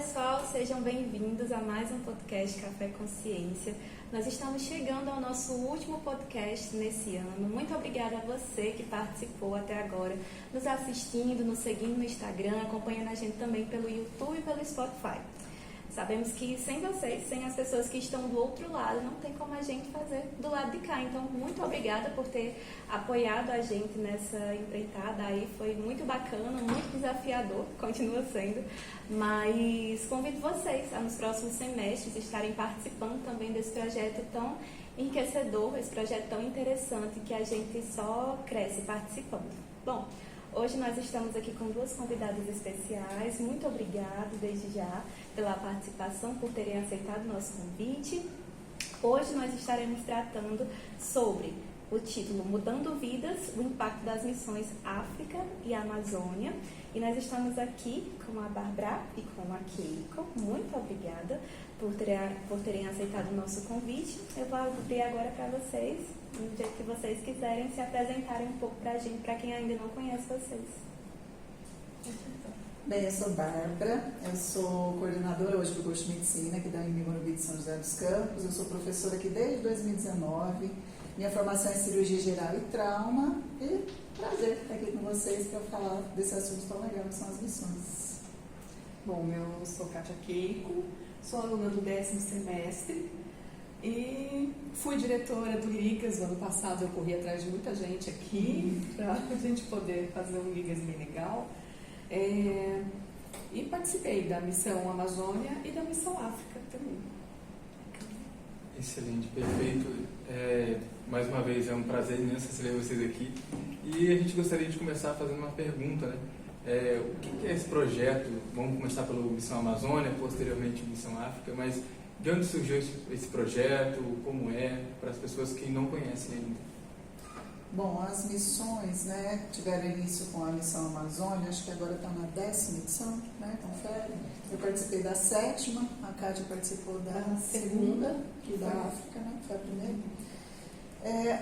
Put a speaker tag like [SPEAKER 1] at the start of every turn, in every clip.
[SPEAKER 1] pessoal, sejam bem-vindos a mais um podcast Café Consciência. Nós estamos chegando ao nosso último podcast nesse ano. Muito obrigada a você que participou até agora, nos assistindo, nos seguindo no Instagram, acompanhando a gente também pelo YouTube e pelo Spotify. Sabemos que sem vocês, sem as pessoas que estão do outro lado, não tem como a gente fazer do lado de cá. Então, muito obrigada por ter apoiado a gente nessa empreitada. Aí foi muito bacana, muito desafiador, continua sendo. Mas convido vocês a nos próximos semestres estarem participando também desse projeto tão enriquecedor, esse projeto tão interessante que a gente só cresce participando. Bom, hoje nós estamos aqui com duas convidadas especiais. Muito obrigada desde já pela participação, por terem aceitado o nosso convite. Hoje nós estaremos tratando sobre o título Mudando Vidas, o impacto das missões África e Amazônia. E nós estamos aqui com a Bárbara e com a Keiko. Muito obrigada por terem aceitado o nosso convite. Eu vou abrir agora para vocês, no jeito que vocês quiserem, se apresentarem um pouco para a gente, para quem ainda não conhece vocês.
[SPEAKER 2] Bem, eu sou Bárbara, eu sou coordenadora hoje do curso de Medicina aqui da Morumbi de São José dos Campos. Eu sou professora aqui desde 2019. Minha formação é em cirurgia geral e trauma. E prazer estar aqui com vocês para falar desse assunto tão legal que são as missões.
[SPEAKER 3] Bom, eu sou Kátia Keiko, sou aluna do 10º semestre e fui diretora do Ligas. No ano passado eu corri atrás de muita gente aqui para a gente poder fazer um Ligas bem legal. E participei da missão Amazônia e da missão África também.
[SPEAKER 4] Excelente, perfeito. Mais uma vez é um prazer imenso receber vocês aqui. E a gente gostaria de começar fazendo uma pergunta, né? O que é esse projeto? Vamos começar pela Missão Amazônia, posteriormente Missão África, mas de onde surgiu esse projeto? Como é? Para as pessoas que não conhecem ainda.
[SPEAKER 2] Bom, as missões, né, tiveram início com a missão Amazônia, acho que agora está na 10ª edição, né, confere. Eu participei da 7ª, a Kátia participou da 2ª, e da África, né, que foi a primeira.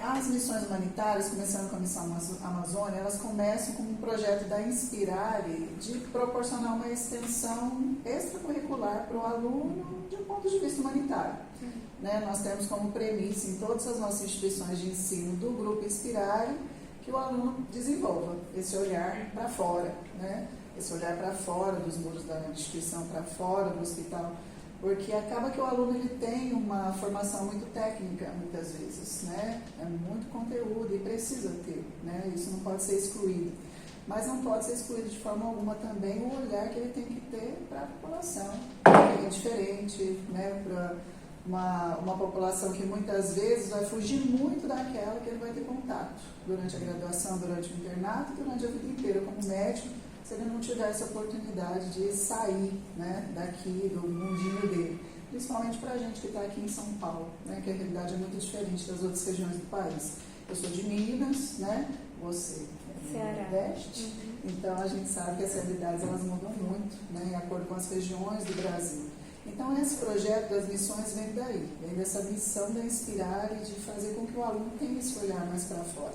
[SPEAKER 2] As missões humanitárias, começando com a missão Amazônia, elas começam com um projeto da Inspirare de proporcionar uma extensão extracurricular para o aluno de um ponto de vista humanitário. Né, nós temos como premissa em todas as nossas instituições de ensino do Grupo Inspirare que o aluno desenvolva esse olhar para fora, né, esse olhar para fora dos muros da instituição, para fora do hospital, porque acaba que o aluno ele tem uma formação muito técnica muitas vezes, né, é muito conteúdo e precisa ter, né, isso não pode ser excluído, mas não pode ser excluído de forma alguma também o olhar que ele tem que ter para a população, que é diferente, né, para uma população que muitas vezes vai fugir muito daquela que ele vai ter contato durante a graduação, durante o internato, durante a vida inteira como médico, se ele não tiver essa oportunidade de sair, né, daqui, do mundinho dele. Principalmente para a gente que está aqui em São Paulo, né, que a realidade é muito diferente das outras regiões do país. Eu sou de Minas, né, você é do Nordeste, então a gente sabe que as realidades elas mudam muito, né, de acordo com as regiões do Brasil. Então, esse projeto das missões vem daí, vem dessa missão da Inspirare de fazer com que o aluno tenha esse olhar mais para fora.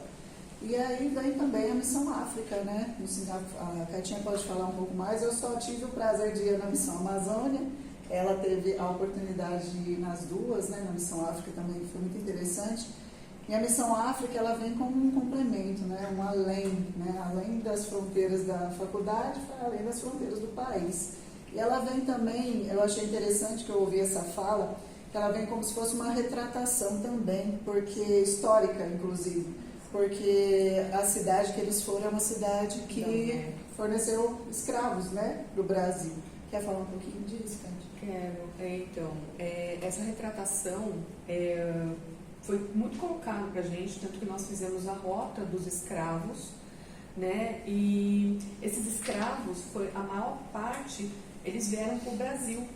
[SPEAKER 2] E aí vem também a missão África, né? A Catinha pode falar um pouco mais. Eu só tive o prazer de ir na missão Amazônia, ela teve a oportunidade de ir nas duas, né? Na missão África também foi muito interessante. E a missão África, ela vem como um complemento, né? Um além, né? Além das fronteiras da faculdade, além das fronteiras do país. E ela vem também, eu achei interessante que eu ouvi essa fala, que ela vem como se fosse uma retratação também, porque histórica, inclusive, porque a cidade que eles foram é uma cidade que forneceu escravos, né, para o Brasil. Quer falar um pouquinho disso, Cátia?
[SPEAKER 3] Quero. Então, essa retratação foi muito colocada para a gente, tanto que nós fizemos a rota dos escravos, né, e esses escravos, a maior parte, eles vieram para o Brasil,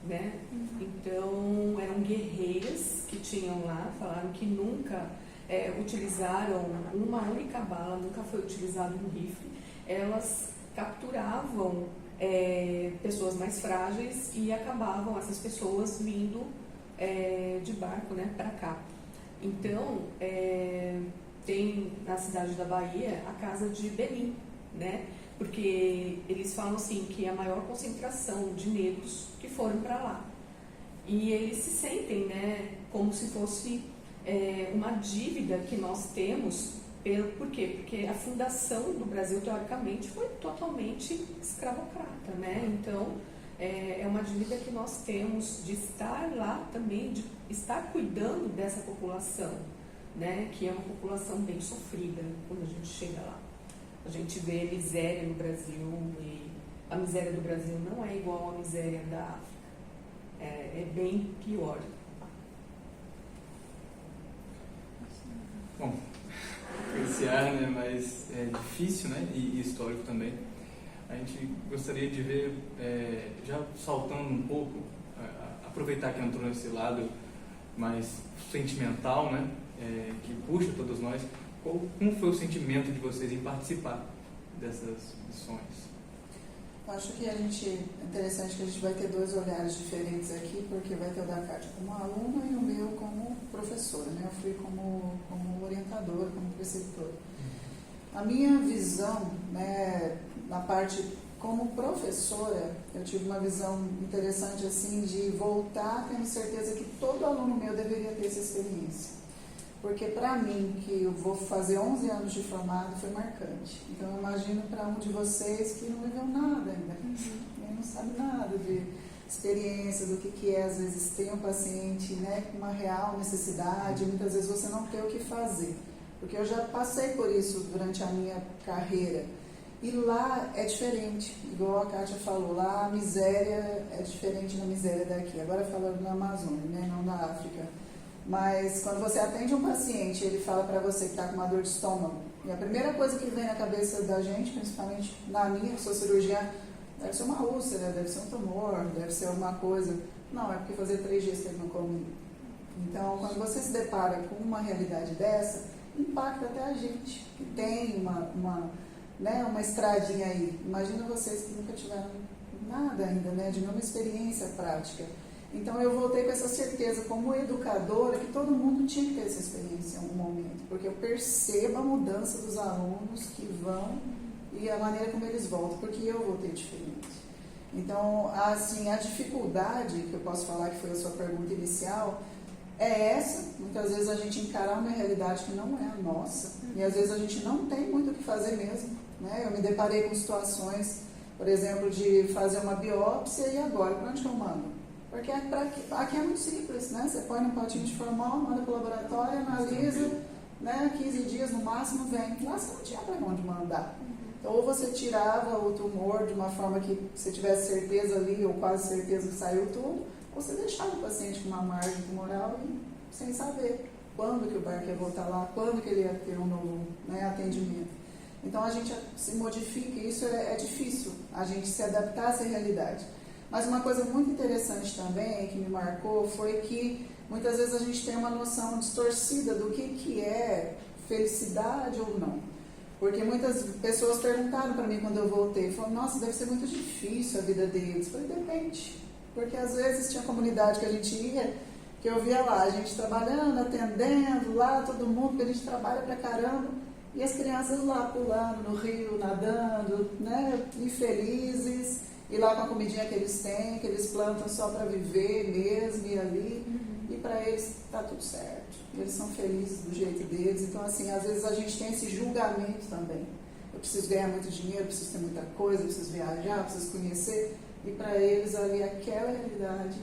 [SPEAKER 3] né? Então, eram guerreiras que tinham lá, falaram que nunca utilizaram uma única bala, nunca foi utilizado um rifle. Elas capturavam pessoas mais frágeis e acabavam essas pessoas vindo de barco, né, para cá. Então, tem na cidade da Bahia a casa de Belim, né? porque eles falam assim que é a maior concentração de negros que foram para lá. E eles se sentem, né, como se fosse uma dívida que nós temos. Por quê? Porque a fundação do Brasil, teoricamente, foi totalmente escravocrata, né? Então, é uma dívida que nós temos de estar lá também, de estar cuidando dessa população, né? Que é uma população bem sofrida quando a gente chega lá. A gente vê miséria no Brasil e a miséria do Brasil não é igual à miséria da África. É bem pior.
[SPEAKER 4] Bom, apreciar, né, mas é difícil, né, e histórico também. A gente gostaria de ver, já saltando um pouco, aproveitar que entrou nesse lado mais sentimental, né, que puxa todos nós. Como foi o sentimento de vocês em participar dessas missões?
[SPEAKER 2] Acho que é interessante que a gente vai ter dois olhares diferentes aqui, porque vai ter o da Kátia como aluna e o meu como professora, né? Eu fui como orientadora, como preceptora. A minha visão, né, na parte como professora, eu tive uma visão interessante assim de voltar tendo certeza que todo aluno meu deveria ter essa experiência. Porque para mim, que eu vou fazer 11 anos de formado, foi marcante. Então eu imagino para um de vocês que não viveu nada ainda, não sabe nada de experiência, do que é às vezes ter um paciente, né, com uma real necessidade, muitas vezes você não tem o que fazer. Porque eu já passei por isso durante a minha carreira. E lá é diferente, igual a Kátia falou, lá a miséria é diferente da miséria daqui. Agora falando na Amazônia, né, não na África. Mas quando você atende um paciente, ele fala para você que está com uma dor de estômago, e a primeira coisa que vem na cabeça da gente, principalmente na minha, que sou cirurgiã, deve ser uma úlcera, deve ser um tumor, deve ser alguma coisa. Não, é porque fazia 3 dias que ele não comia. Então, quando você se depara com uma realidade dessa, impacta até a gente, que tem uma estradinha aí. Imagina vocês que nunca tiveram nada ainda, né, de nenhuma experiência prática. Então eu voltei com essa certeza como educadora que todo mundo tinha que ter essa experiência em algum momento, porque eu percebo a mudança dos alunos que vão e a maneira como eles voltam, porque eu voltei diferente. Então, assim, a dificuldade, que eu posso falar que foi a sua pergunta inicial, é essa. Muitas vezes a gente encarar uma realidade que não é a nossa, e às vezes a gente não tem muito o que fazer mesmo, né? Eu me deparei com situações, por exemplo, de fazer uma biópsia e agora, para onde que eu mando? Porque aqui é muito simples, né? Você põe num potinho de formal, manda para o laboratório, analisa, né? 15 dias no máximo vem. Lá você não tinha para onde mandar. Então, ou você tirava o tumor de uma forma que você tivesse certeza ali, ou quase certeza que saiu tudo, ou você deixava o paciente com uma margem tumoral e sem saber quando que o barco ia voltar lá, quando que ele ia ter um novo, né, atendimento. Então, a gente se modifica, e isso é difícil, a gente se adaptar a essa realidade. Mas uma coisa muito interessante também, que me marcou, foi que muitas vezes a gente tem uma noção distorcida do que é felicidade ou não. Porque muitas pessoas perguntaram para mim quando eu voltei, falaram, nossa, deve ser muito difícil a vida deles. Eu falei, depende. Porque às vezes tinha comunidade que a gente ia, que eu via lá, a gente trabalhando, atendendo, lá todo mundo, porque a gente trabalha pra caramba, e as crianças lá pulando no rio, nadando, né, infelizes. E lá com a comidinha que eles têm, que eles plantam só para viver mesmo, e ali, e para eles está tudo certo. Eles são felizes do jeito deles. Então, assim, às vezes a gente tem esse julgamento também. Eu preciso ganhar muito dinheiro, eu preciso ter muita coisa, eu preciso viajar, eu preciso conhecer. E para eles ali, aquela realidade,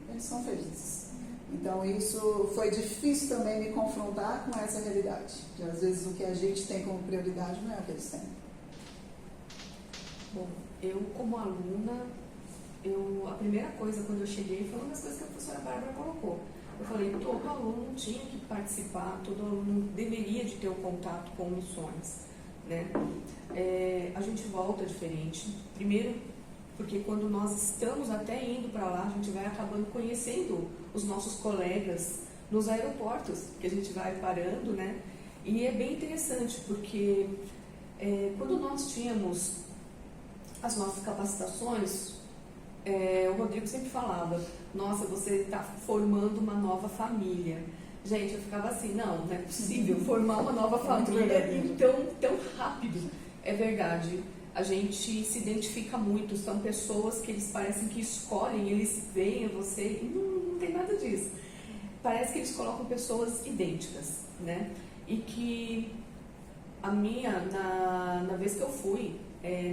[SPEAKER 2] eles são felizes. Então, isso foi difícil também me confrontar com essa realidade. De, às vezes, o que a gente tem como prioridade não é o que eles têm.
[SPEAKER 3] Bom, eu, como aluna, a primeira coisa quando eu cheguei foi uma das coisas que a professora Bárbara colocou. Eu falei, todo aluno tinha que participar, todo aluno deveria de ter o contato com missões, né? A gente volta diferente. Primeiro, porque quando nós estamos até indo para lá, a gente vai acabando conhecendo os nossos colegas nos aeroportos, que a gente vai parando, né? E é bem interessante, porque quando nós tínhamos as nossas capacitações, o Rodrigo sempre falava, nossa, você está formando uma nova família. Gente, eu ficava assim, não é possível formar uma nova família tão rápido. É verdade. a gente se identifica muito, são pessoas que eles parecem que escolhem, eles veem você e não tem nada disso. Parece que eles colocam pessoas idênticas, né? E que na vez que eu fui,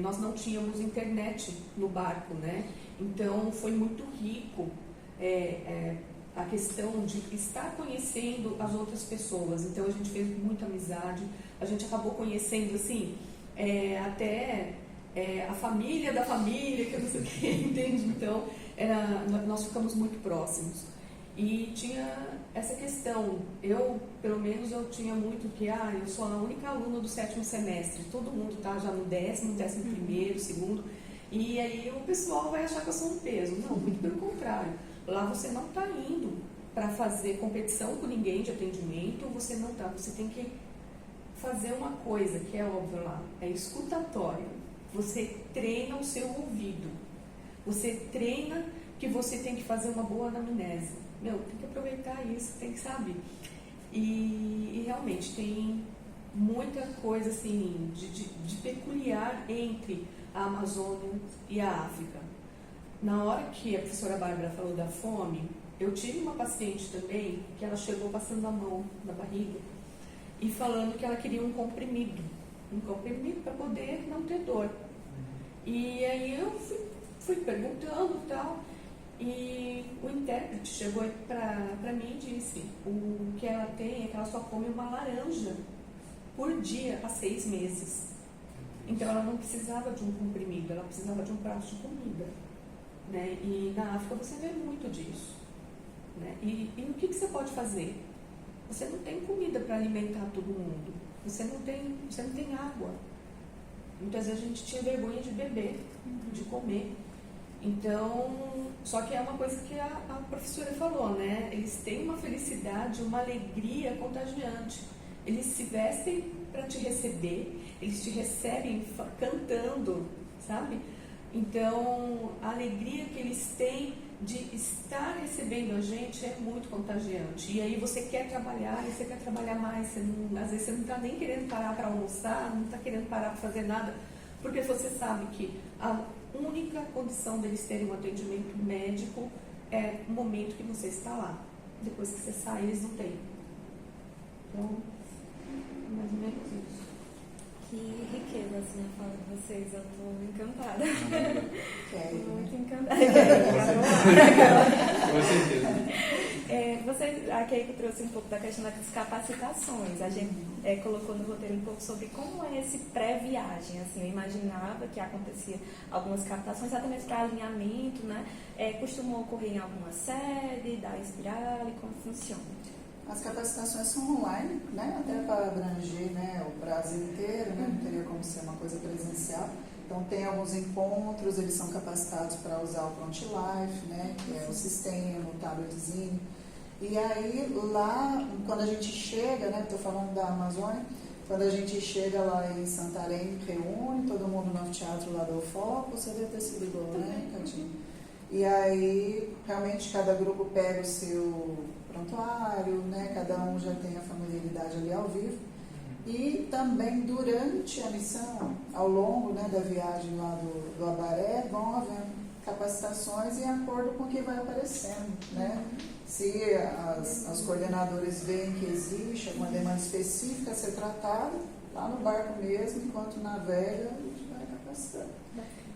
[SPEAKER 3] nós não tínhamos internet no barco, né? Então foi muito rico a questão de estar conhecendo as outras pessoas. Então a gente fez muita amizade, a gente acabou conhecendo assim, até a família da família, que eu não sei o que, entende? Então nós ficamos muito próximos. E tinha essa questão, pelo menos eu tinha muito que, eu sou a única aluna do 7º semestre, todo mundo está já no 10º, 11º, 2º, e aí o pessoal vai achar que eu sou um peso. Não, muito pelo contrário. Lá você não está indo para fazer competição com ninguém de atendimento, você não está, você tem que fazer uma coisa que é óbvio lá, é escutatório. Você treina o seu ouvido, você treina que você tem que fazer uma boa anamnese. Tem que aproveitar isso, tem que saber. E realmente tem muita coisa assim de peculiar entre a Amazônia e a África. Na hora que a professora Bárbara falou da fome, eu tive uma paciente também que ela chegou passando a mão na barriga e falando que ela queria um comprimido para poder não ter dor. E aí eu fui perguntando e tal. E o intérprete chegou para mim e disse: o que ela tem é que ela só come uma laranja por dia há 6 meses. Então ela não precisava de um comprimido, ela precisava de um prato de comida, né? E na África você vê muito disso, né? E o que você pode fazer? Você não tem comida para alimentar todo mundo, você não tem água. Muitas vezes a gente tinha vergonha de beber, de comer. Então, só que é uma coisa que a professora falou, né? Eles têm uma felicidade, uma alegria contagiante. Eles se vestem para te receber, eles te recebem cantando, sabe? Então, a alegria que eles têm de estar recebendo a gente é muito contagiante. E aí você quer trabalhar, e você quer trabalhar mais. Às vezes você não está nem querendo parar para almoçar, não está querendo parar para fazer nada, porque você sabe que a única condição deles terem um atendimento médico é o momento que você está lá. Depois que você sai, eles não têm. Então, mais ou menos isso.
[SPEAKER 1] Que riqueza, assim, a fala de vocês. Eu estou encantada. Muito encantada.
[SPEAKER 4] Com certeza.
[SPEAKER 1] A Keiko trouxe um pouco da questão das capacitações. A gente colocou no roteiro um pouco sobre como é esse pré-viagem. Assim, eu imaginava que acontecia algumas captações, até mesmo para alinhamento, né? Costumam ocorrer em alguma sede, da Espiral, e como funciona?
[SPEAKER 2] As capacitações são online, né? Até para abranger, né, o Brasil inteiro, né? Não teria como ser uma coisa presencial. Então tem alguns encontros, eles são capacitados para usar o Front Life, né? Que é o sistema, o tabletzinho. E aí lá, quando a gente chega, né? Estou falando da Amazônia, quando a gente chega lá em Santarém, reúne todo mundo no teatro lá do UFOP, você deve ter sido igual, né, Catinho? E aí, realmente, cada grupo pega o seu prontuário, né? Cada um já tem a familiaridade ali ao vivo. E também, durante a missão, ao longo, né, da viagem lá do Abaré, vão havendo capacitações em acordo com o que vai aparecendo, né? Se as coordenadoras veem que existe alguma demanda específica a ser tratada, lá no barco mesmo, enquanto navega, a gente vai capacitando.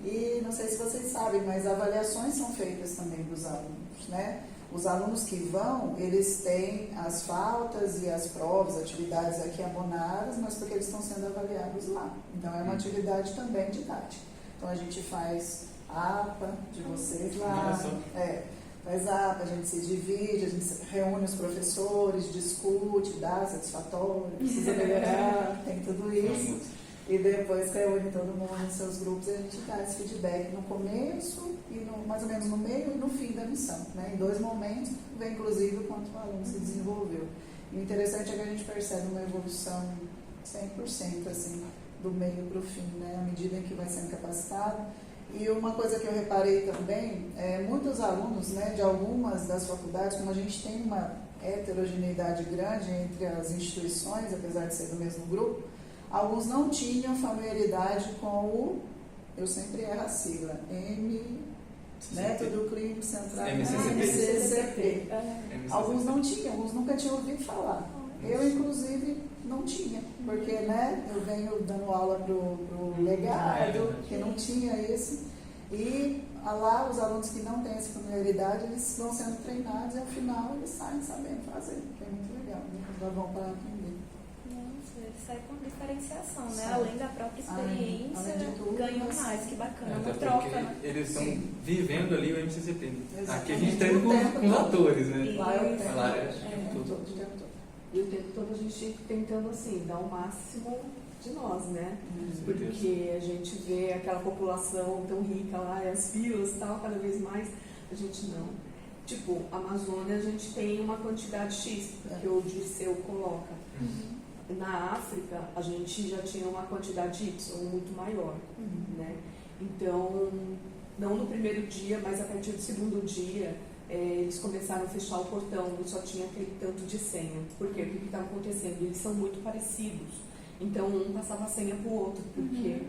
[SPEAKER 2] E não sei se vocês sabem, mas avaliações são feitas também dos alunos, né? Os alunos que vão, eles têm as faltas e as provas, atividades aqui abonadas, mas porque eles estão sendo avaliados lá. Então é uma atividade também didática. Então a gente faz a APA de vocês lá, faz a APA, a gente se divide, a gente reúne os professores, discute, dá satisfatório, precisa melhorar, tem tudo isso. E depois reúne todo mundo nos seus grupos e a gente dá esse feedback no começo, e mais ou menos no meio e no fim da missão. Né? Em 2 momentos, vem inclusive o quanto o aluno se desenvolveu. E o interessante é que a gente percebe uma evolução 100% assim, do meio para o fim, né? À medida em que vai sendo capacitado. E uma coisa que eu reparei também, muitos alunos, né, de algumas das faculdades, como a gente tem uma heterogeneidade grande entre as instituições, apesar de ser do mesmo grupo, alguns não tinham familiaridade com o eu sempre erro a sigla, Método Clínico Central,
[SPEAKER 4] MCCP.
[SPEAKER 2] Alguns não tinham, alguns nunca tinham ouvido falar. Eu, inclusive, não tinha, porque eu venho dando aula para o legado, que não tinha isso, e lá os alunos que não têm essa familiaridade, eles vão sendo treinados e ao final eles saem sabendo fazer, que é muito legal, já vão para aprender.
[SPEAKER 1] Nossa, ele sai com diferenciação, né? Além da própria experiência,
[SPEAKER 2] tudo,
[SPEAKER 1] ganham mais, que bacana,
[SPEAKER 4] Até
[SPEAKER 1] uma troca,
[SPEAKER 4] porque
[SPEAKER 1] né?
[SPEAKER 4] eles estão vivendo ali o MCCP.
[SPEAKER 2] Exatamente.
[SPEAKER 4] Aqui a gente está indo com os atores, né?
[SPEAKER 2] Lá é o tempo
[SPEAKER 4] Lá
[SPEAKER 2] todo.
[SPEAKER 3] E o tempo todo a gente tentando, assim, dar o máximo de nós, né? Porque a gente vê aquela população tão rica lá, e as filas e tal, cada vez mais, a gente não. Tipo, a Amazônia a gente tem uma quantidade X, que o Dirceu coloca. Na África, a gente já tinha uma quantidade Y, muito maior, né? Então, não no primeiro dia, mas a partir do segundo dia, eles começaram a fechar o portão e só tinha aquele tanto de senha. Por quê? O que estava acontecendo? Eles são muito parecidos. Então, um passava a senha para o outro, porque...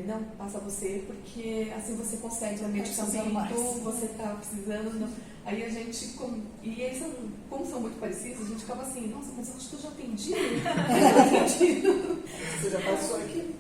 [SPEAKER 3] não, passa você, porque assim você consegue o medicamento, você está precisando... Não. Aí a gente... E eles são, como são muito parecidos, a gente ficava assim, nossa, mas eu acho que eu já atendi.
[SPEAKER 2] Você já passou aqui?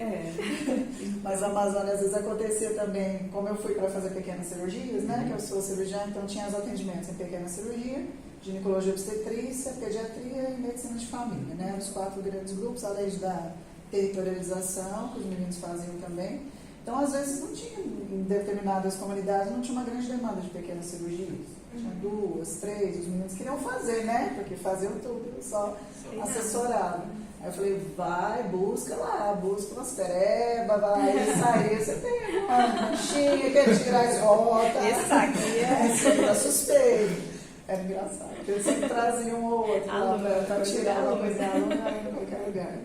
[SPEAKER 2] Mas a Amazônia, às vezes, acontecia também, como eu fui para fazer pequenas cirurgias, né? Que eu sou cirurgiã, então tinha os atendimentos em pequena cirurgia, ginecologia, obstetrícia, pediatria e medicina de família, né? Os 4 grandes grupos, além da territorialização, que os meninos faziam também. Então, às vezes, não tinha, em determinadas comunidades, não tinha uma grande demanda de pequenas cirurgias. Tinha 2, 3, os meninos queriam fazer, né? Porque faziam tudo, só assessoravam. Aí eu falei, vai, busca lá, busca umas perebas, vai sair, você tem uma manchinha, quer tirar as rotas.
[SPEAKER 1] Esse aqui
[SPEAKER 2] tá suspeito. Era engraçado, porque eles sempre traziam um ou outro lá para tirar uma coisa em qualquer lugar.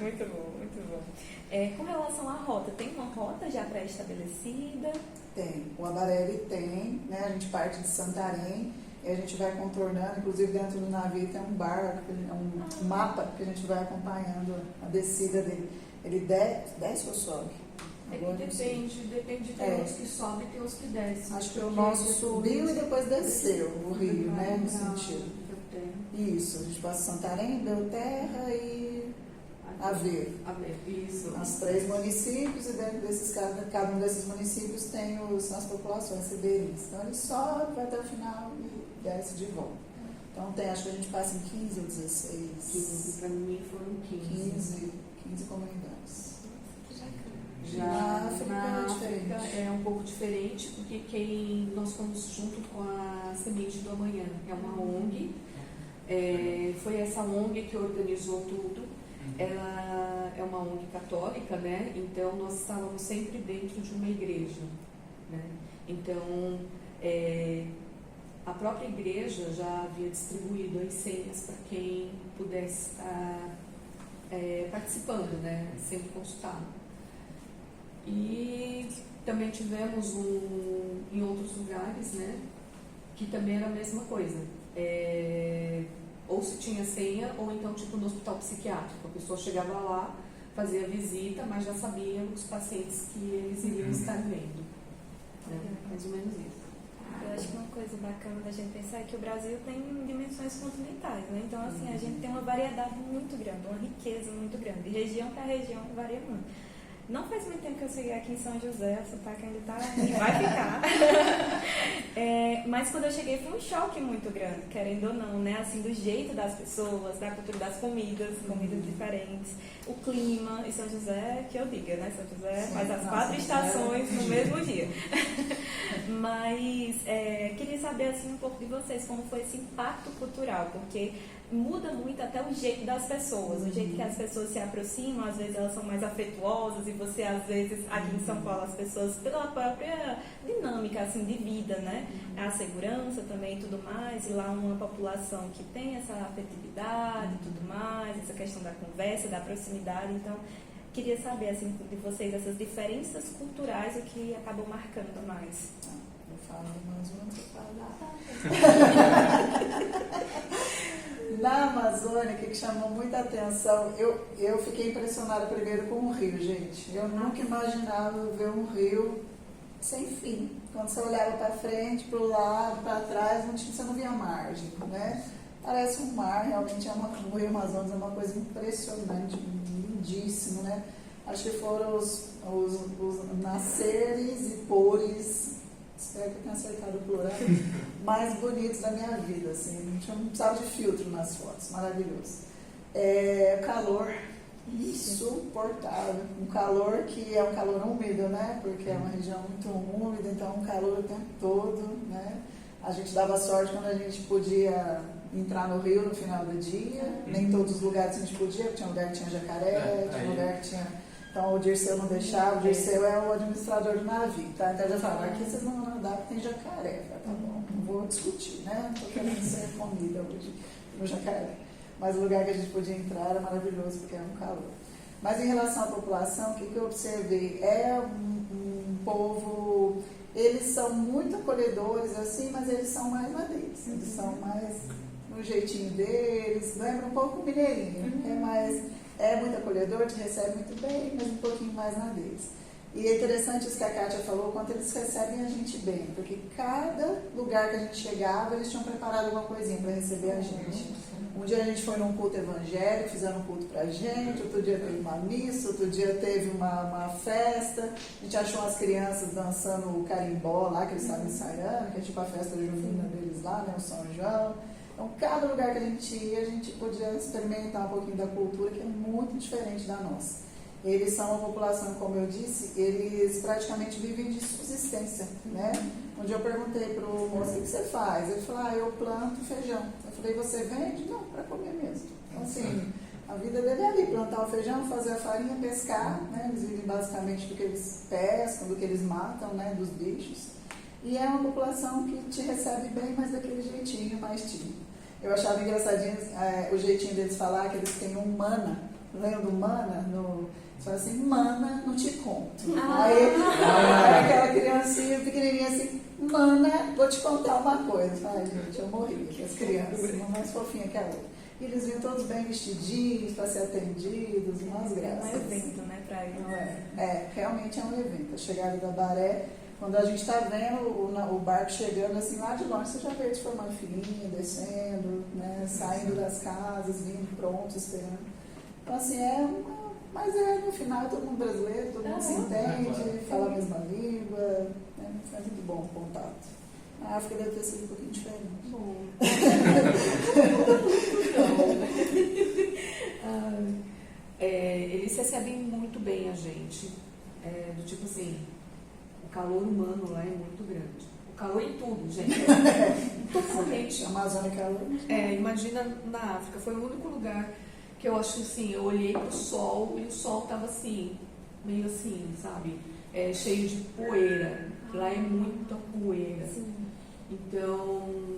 [SPEAKER 1] Muito bom, muito bom. Com relação à rota, tem uma rota já pré-estabelecida?
[SPEAKER 2] Tem. O Abarelli tem, né? A gente parte de Santarém e a gente vai contornando, inclusive dentro do navio tem um barco, um mapa que a gente vai acompanhando a descida dele. Ele desce ou sobe?
[SPEAKER 3] Depende, tem uns que sobem e tem uns que descem.
[SPEAKER 2] Acho que o nosso subiu e depois desceu o rio, né? No sentido. Isso, a gente passa Santarém, Belterra e Aveiro.
[SPEAKER 3] Isso.
[SPEAKER 2] Os 3 municípios e dentro desses, cada um desses municípios tem as populações ribeirinhas. Então ele sobe, vai até o final e desce de volta. Então
[SPEAKER 3] Acho que a gente passa em 15 ou 16. 15, para mim foram 15 comunidades. Já na África é um pouco diferente, porque nós fomos junto com a Semente do Amanhã, é uma ONG. Foi essa ONG que organizou tudo. Ela é uma ONG católica, né? Então nós estávamos sempre dentro de uma igreja, né? Então a própria igreja já havia distribuído as senhas para quem pudesse estar participando, né? Sendo consultado. E também tivemos em outros lugares, né? Que também era a mesma coisa. Ou se tinha senha, ou então tipo no hospital psiquiátrico. A pessoa chegava lá, fazia visita, mas já sabia os pacientes que eles iriam estar vendo. Né? Mais ou menos isso.
[SPEAKER 1] Eu acho que uma coisa bacana da gente pensar é que o Brasil tem dimensões continentais, né? Então, assim, a gente tem uma variedade muito grande, uma riqueza muito grande. De região para região varia muito. Não faz muito tempo que eu cheguei aqui em São José, o sotaque ainda vai ficar. Mas quando eu cheguei foi um choque muito grande, querendo ou não, né? Assim, do jeito das pessoas, da cultura das comidas diferentes, o clima em São José, que eu diga, né? São José faz as 4 estações no mesmo dia. Mas queria saber assim, um pouco de vocês, como foi esse impacto cultural, porque muda muito até o jeito das pessoas, o jeito que as pessoas se aproximam, às vezes elas são mais afetuosas e você, às vezes, aqui em São Paulo, as pessoas, pela própria dinâmica, assim, de vida, né? A segurança também e tudo mais, e lá uma população que tem essa afetividade e tudo mais, essa questão da conversa, da proximidade, então, queria saber, assim, de vocês, essas diferenças culturais, o que acabou marcando mais.
[SPEAKER 2] Eu falo mais uma, você fala. Na Amazônia, o que chamou muita atenção, eu fiquei impressionada primeiro com o rio, gente. Eu nunca imaginava ver um rio sem fim. Quando você olhava para frente, para o lado, para trás, você não via margem, né? Parece um mar, realmente o Rio Amazonas é uma coisa impressionante, lindíssimo, né? Acho que foram os nasceres e pores, espero que eu tenha acertado o plural, mais bonitos da minha vida, assim. A gente não precisava de filtro nas fotos, maravilhoso. Calor insuportável, um calor que é um calor úmido, né? Porque é uma região muito úmida, então um calor o tempo todo, né? A gente dava sorte quando a gente podia entrar no rio no final do dia, nem todos os lugares a gente podia, porque tinha lugar que tinha jacaré, tinha lugar que tinha... Então o Dirceu não deixava, o Dirceu é o administrador do navio, tá? Então eu já falava, aqui vocês não vão nadar porque tem jacaré. Eu falei, tá bom, não vou discutir, né? Não estou querendo ser comida hoje no jacaré. Mas o lugar que a gente podia entrar era maravilhoso porque era um calor. Mas em relação à população, o que eu observei? É um povo... Eles são muito acolhedores, assim, mas eles são mais madeiros. Eles são mais no jeitinho deles, lembra um pouco o mineirinho. É muito acolhedor, te recebe muito bem, mas um pouquinho mais na deles. E é interessante isso que a Kátia falou, quanto eles recebem a gente bem, porque cada lugar que a gente chegava, eles tinham preparado alguma coisinha para receber a gente. Um dia a gente foi num culto evangélico, fizeram um culto pra gente, outro dia teve uma missa, outro dia teve uma festa, a gente achou as crianças dançando o carimbó lá, que eles estavam ensaiando, que é tipo a festa junina deles lá, né, o São João. Então, cada lugar que a gente ia, a gente podia experimentar um pouquinho da cultura, que é muito diferente da nossa. Eles são uma população, como eu disse, eles praticamente vivem de subsistência, né? Um dia eu perguntei para o moço, o que você faz? Ele falou, eu planto feijão. Eu falei, você vende? Não, para comer mesmo. Então, assim, a vida dele é ali, plantar o feijão, fazer a farinha, pescar, né? Eles vivem basicamente do que eles pescam, do que eles matam, né? Dos bichos. E é uma população que te recebe bem, mas daquele jeitinho mais tímido. Eu achava engraçadinho o jeitinho deles falar que eles têm um mana. Lembra do mana? Você fala assim, mana, não te conto. Aí aquela criancinha pequenininha assim, mana, vou te contar uma coisa. Ai, gente, eu morri, as crianças, uma mais fofinha que a outra. E eles vinham todos bem vestidinhos para ser atendidos, umas graças.
[SPEAKER 1] É um evento, né, para eles.
[SPEAKER 2] Realmente é um evento. A chegada da Baré, quando a gente está vendo o barco chegando assim lá de longe, você já vê eles formando filinha, descendo, né, saindo das casas, vindo prontos, esperando. Então, assim, mas no final todo mundo brasileiro, todo mundo se entende, fala a mesma língua, né? É muito bom o contato. A África deve ter sido um pouquinho diferente.
[SPEAKER 1] Bom.
[SPEAKER 3] Eles recebem muito bem a gente. Do tipo assim, o calor humano lá é muito grande. O calor em tudo, gente. Totalmente.
[SPEAKER 2] A Amazônia é calor.
[SPEAKER 3] Imagina na África, foi o único lugar que eu acho assim, eu olhei pro sol e o sol tava assim, meio assim, sabe? Cheio de poeira. Lá é muita poeira.
[SPEAKER 1] Sim.
[SPEAKER 3] Então,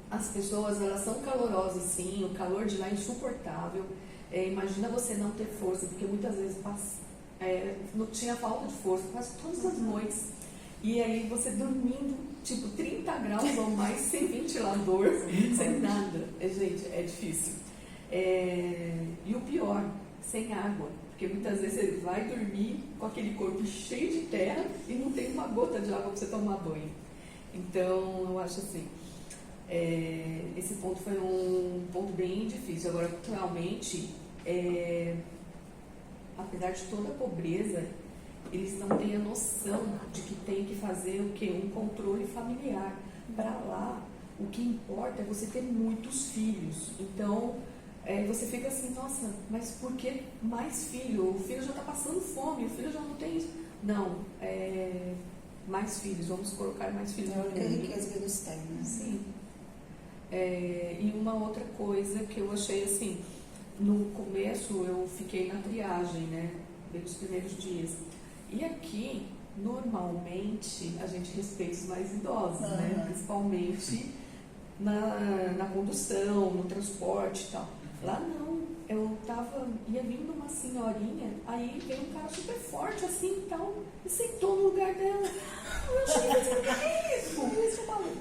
[SPEAKER 3] as pessoas, elas são calorosas, sim, o calor de lá é insuportável. Imagina você não ter força, porque muitas vezes não tinha falta de força, quase todas as noites. E aí você dormindo, tipo, 30 graus ou mais, sem ventilador, sem nada. Gente, é difícil. E o pior, sem água. Porque muitas vezes você vai dormir com aquele corpo cheio de terra e não tem uma gota de água para você tomar banho. Então, eu acho assim, esse ponto foi um ponto bem difícil. Agora, realmente, apesar de toda a pobreza, eles não têm a noção de que tem que fazer o quê? Um controle familiar. Para lá, o que importa é você ter muitos filhos. Então, você fica assim, nossa, mas por que mais filho? O filho já está passando fome, o filho já não tem isso. Não, mais filhos, vamos colocar mais filhos.
[SPEAKER 2] É a única riqueza que eles têm, né?
[SPEAKER 3] Sim. E uma outra coisa que eu achei assim, no começo eu fiquei na triagem, né, nos primeiros dias. E aqui, normalmente, a gente respeita os mais idosos, né, principalmente na condução, no transporte e tal. Lá não, ia vindo uma senhorinha, aí veio um cara super forte assim e tal, e sentou no lugar dela. Eu cheguei assim, o que é isso?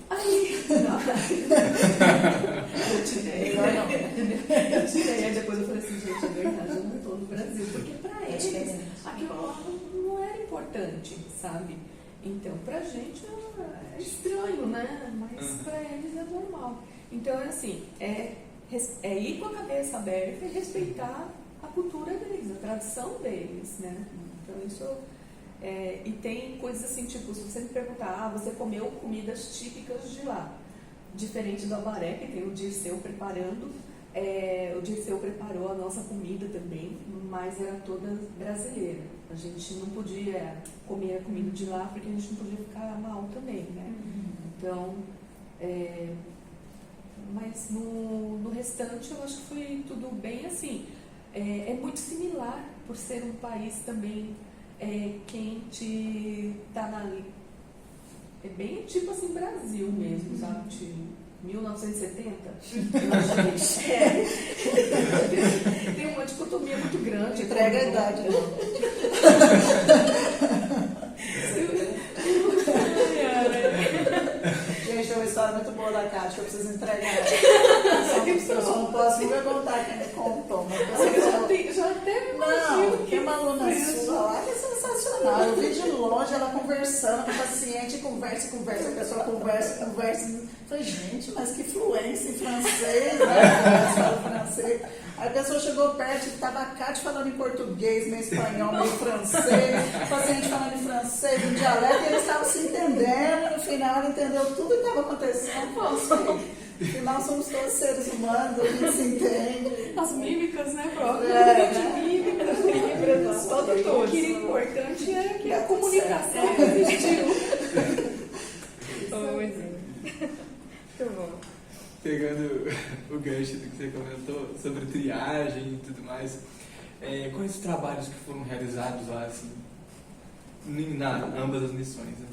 [SPEAKER 3] Aí, Eu tirei. Eu tirei, aí depois eu falei assim, gente, é verdade, eu não estou no Brasil, porque para eles aquilo lá não era importante, sabe? Então, pra gente é estranho, né? Mas para eles é normal. Então, é assim, é ir com a cabeça aberta e respeitar a cultura deles, a tradição deles, né? Então, isso... e tem coisas assim, tipo, se você me perguntar, você comeu comidas típicas de lá, diferente do Abaré, que tem o Dirceu preparando, o Dirceu preparou a nossa comida também, mas era toda brasileira. A gente não podia comer a comida de lá, porque a gente não podia ficar mal também, né? Então, mas no restante eu acho que foi tudo bem assim. É muito similar, por ser um país também quente, tá é bem tipo assim, Brasil mesmo, sabe? Tipo, 1970, eu acho que tem uma dicotomia muito grande.
[SPEAKER 2] Entrega a idade, não. Gente, tem uma história muito boa da Cátia que eu preciso entregar. Eu só não posso me perguntar quem me contou.
[SPEAKER 3] Já até me imagino.
[SPEAKER 2] Não, tem uma aluna sua lá que é sensacional. Eu vi de longe ela conversando com o paciente, conversa, a pessoa conversa. Eu falei, gente, mas que fluência em francês, né? Fala francês. Aí a pessoa chegou perto e estava a Cátia falando em português, meio espanhol, meio francês, o paciente falando em francês, em dialeto, e eles estavam se entendendo. No final, ela entendeu tudo que estava acontecendo. No final, somos todos seres humanos, a gente se entende.
[SPEAKER 3] As mímicas, né, próprio?
[SPEAKER 2] Mímicas,
[SPEAKER 3] o que era importante era que a comunicação existiu.
[SPEAKER 1] Muito bom.
[SPEAKER 4] Pegando o gancho do que você comentou sobre triagem e tudo mais, quais os trabalhos que foram realizados lá, assim, ambas as missões? Né?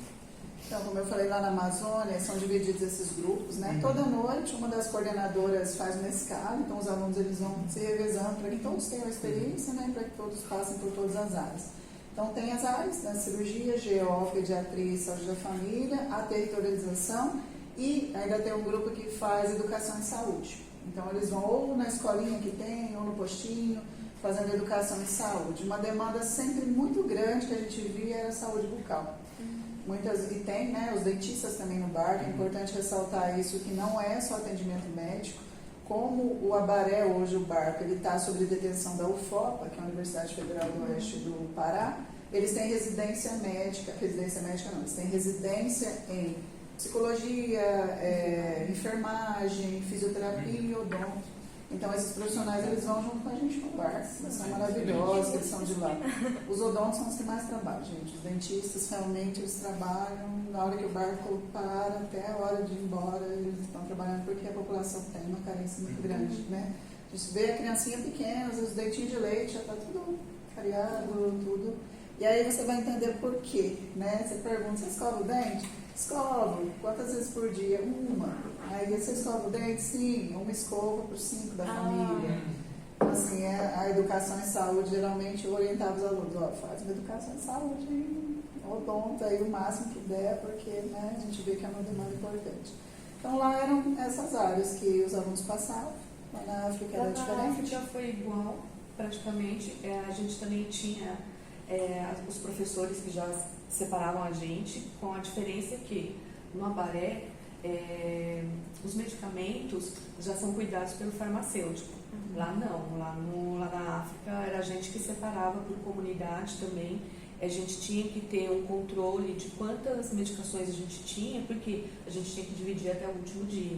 [SPEAKER 2] Então, como eu falei, lá na Amazônia, são divididos esses grupos, né? Toda noite, uma das coordenadoras faz uma escala, então os alunos eles vão se revezando para que todos tenham experiência, né? Para que todos passem por todas as áreas. Então, tem as áreas, né? Cirurgia, GO, pediatria, saúde da família, a territorialização, e ainda tem um grupo que faz educação em saúde. Então, eles vão ou na escolinha que tem, ou no postinho, fazendo educação em saúde. Uma demanda sempre muito grande que a gente via era a saúde bucal. E tem, né, os dentistas também no barco. É importante ressaltar isso, que não é só atendimento médico. Como o Abaré, hoje o barco, ele está sob detenção da UFOPA, que é a Universidade Federal do Oeste do Pará, eles têm residência médica não, eles têm residência em psicologia, enfermagem, fisioterapia e odonto. Então, esses profissionais, eles vão junto com a gente no barco. Eles são maravilhosos, eles são de lá. Os odontos são os que mais trabalham, gente. Os dentistas, realmente, eles trabalham na hora que o barco para, até a hora de ir embora, eles estão trabalhando porque a população tem uma carência muito grande, né? A gente vê a criancinha pequena, os dentinhos de leite, já está tudo cariado, tudo. E aí você vai entender por quê, né? Você pergunta, você escova o dente? Escovo. Quantas vezes por dia? Uma. Aí você escova o dente? Sim. Uma escova por 5 da família. Então, assim, a educação em saúde, geralmente eu orientava os alunos, faz uma educação em saúde, odonta aí o máximo que der, porque, né, a gente vê que é uma demanda importante. Então lá eram essas áreas que os alunos passavam. Lá na África era diferente.
[SPEAKER 3] Na África foi igual, praticamente. A gente também tinha os professores que já separavam a gente, com a diferença que no Abaré os medicamentos já são cuidados pelo farmacêutico. Lá não, lá na África era a gente que separava por comunidade também. A gente tinha que ter um controle de quantas medicações a gente tinha, porque a gente tinha que dividir até o último dia.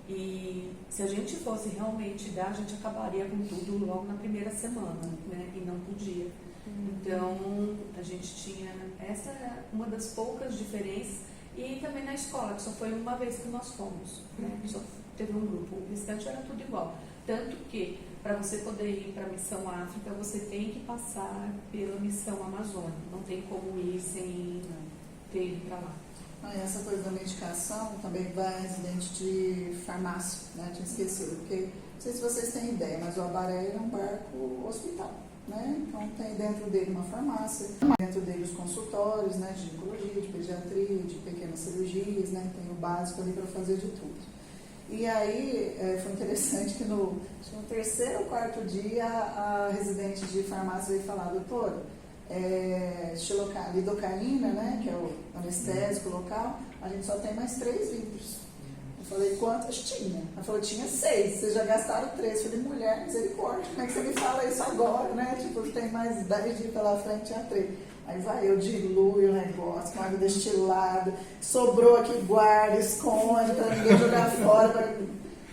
[SPEAKER 3] E se a gente fosse realmente dar, a gente acabaria com tudo logo na primeira semana, né? E não podia. Então, a gente tinha... Essa é uma das poucas diferenças. E também na escola, que só foi uma vez que nós fomos, né? Só teve um grupo. O restante era tudo igual. Tanto que, para você poder ir para a Missão África, você tem que passar pela Missão Amazônia. Não tem como ir sem ter ido para lá.
[SPEAKER 2] Essa coisa da medicação também vai residente de farmácia, né? Tinha esquecido, porque não sei se vocês têm ideia, mas o Abaré é um barco hospital, né? Então tem dentro dele uma farmácia, dentro dele os consultórios, né? De ginecologia, de pediatria, de pequenas cirurgias, né? Tem o básico ali para fazer de tudo. E aí foi interessante que no terceiro ou quarto dia a residente de farmácia veio falar, doutora, lidocaína, né, que é o anestésico local, a gente só tem mais 3 litros. Eu falei, quantas tinha? Ela falou, tinha 6, vocês já gastaram 3. Eu falei, mulher, misericórdia, como é que você me fala isso agora, né? Tipo, tem mais 10 dias pela frente, tinha 3. Aí vai, eu diluo o negócio com água destilada, sobrou aqui, guarda, esconde, para ninguém jogar fora.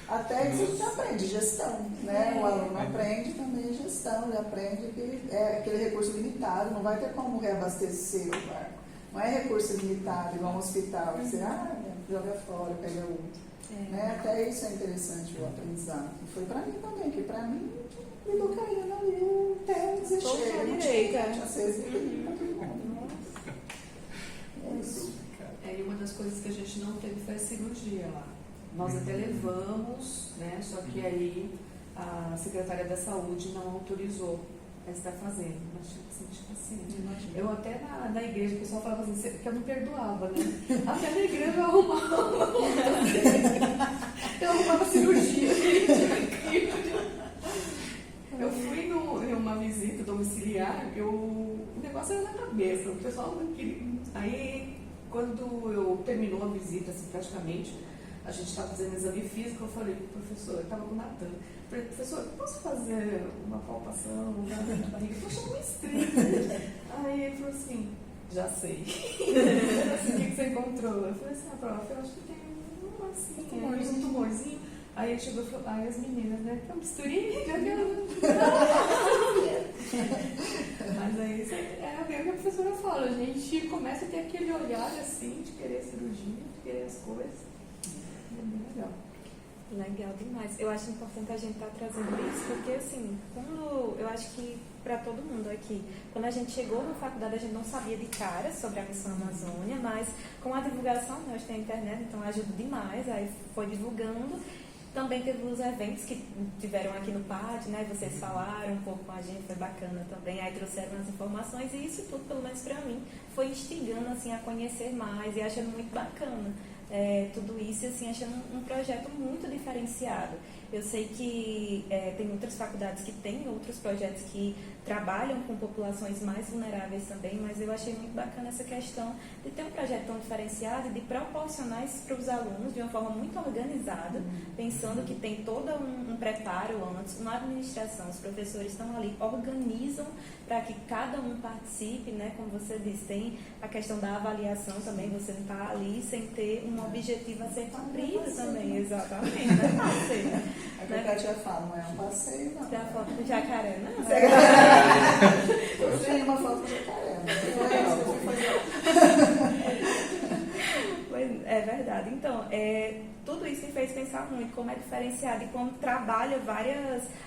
[SPEAKER 2] Até que você aprende gestão, né? O aluno aprende também gestão, ele aprende que é aquele recurso limitado, não vai ter como reabastecer o barco. Não é recurso limitado, igual um hospital, que você joga fora, pega outro. Né? Até isso é interessante o aprendizado. E foi para mim também, que para mim, lidocaína ali, eu até desechei. Tinha 6 litros.
[SPEAKER 3] E uma das coisas que a gente não teve foi a cirurgia lá. Nós até levamos, né? Só que aí a secretária da saúde não autorizou a estar fazendo. Nós tínhamos bastante paciente. Eu até na igreja, o pessoal falava assim, que eu não perdoava, né? Até na igreja eu arrumava cirurgia. Eu fui em uma visita domiciliar, o negócio era na cabeça, o pessoal não queria. Aí, quando eu terminou a visita, assim, praticamente, a gente estava fazendo exame físico, eu falei, professor, eu estava com o Natan, falei, professor, posso fazer uma palpação da barriga? Poxa, uma estreita. Aí ele falou assim, já sei. Assim, o que você encontrou? Eu falei assim, prof, eu acho que tem um tumorzinho. Aí ele chegou e falou, aí as meninas, né? Uma misturinha, já viu? Mas aí é o que a professora fala, a gente começa a ter aquele olhar assim, de querer cirurgia, de querer as coisas. É bem legal.
[SPEAKER 1] Legal demais. Eu acho importante a gente estar trazendo isso, porque assim, eu acho que para todo mundo aqui, quando a gente chegou na faculdade, a gente não sabia de cara sobre a Missão Amazônia, mas com a divulgação, nós temos a internet, então ajuda demais, aí foi divulgando. Também teve os eventos que tiveram aqui no PAD, né? Vocês falaram um pouco com a gente, foi bacana também. Aí trouxeram as informações e isso tudo, pelo menos para mim, foi instigando assim, a conhecer mais e achando muito bacana tudo isso e assim, achando um projeto muito diferenciado. Eu sei que tem outras faculdades que têm outros projetos que trabalham com populações mais vulneráveis também, mas eu achei muito bacana essa questão de ter um projeto tão diferenciado e de proporcionar isso para os alunos de uma forma muito organizada, pensando que tem todo um preparo antes, uma administração, os professores estão ali, organizam para que cada um participe, né? Como você disse, tem a questão da avaliação também, você não está ali sem ter um objetivo a ser cumprido também, exatamente, não é passeio, né?
[SPEAKER 2] A Kátia fala, não é um passeio, não.
[SPEAKER 1] Tem a foto do jacaré, não?
[SPEAKER 2] Eu tenho uma foto do jacaré,
[SPEAKER 1] É verdade. Então, tudo isso me fez pensar muito como é diferenciado e como trabalha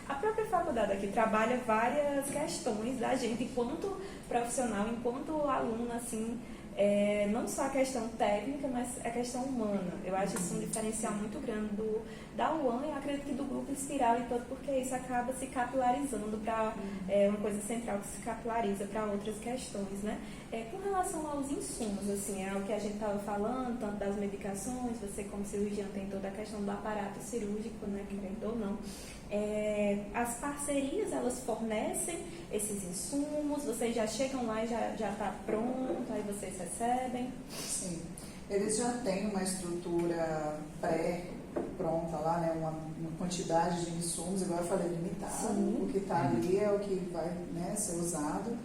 [SPEAKER 1] a própria faculdade aqui trabalha várias questões da gente enquanto profissional, enquanto aluno, assim, não só a questão técnica, mas a questão humana. Eu acho isso um diferencial muito grande da UAM e acredito que do grupo Espiral e todo, porque isso acaba se capilarizando para uma coisa central que se capilariza para outras questões, né? Com relação aos insumos, assim, é o que a gente estava falando, tanto das medicações, você como cirurgião tem toda a questão do aparato cirúrgico, né, querendo ou não. As parcerias, elas fornecem esses insumos, vocês já chegam lá e já está pronto, aí vocês recebem?
[SPEAKER 2] Sim, eles já têm uma estrutura pré-pronta lá, né, uma quantidade de insumos, igual eu falei, limitada. Sim. O que está ali é o que vai, né, ser usado.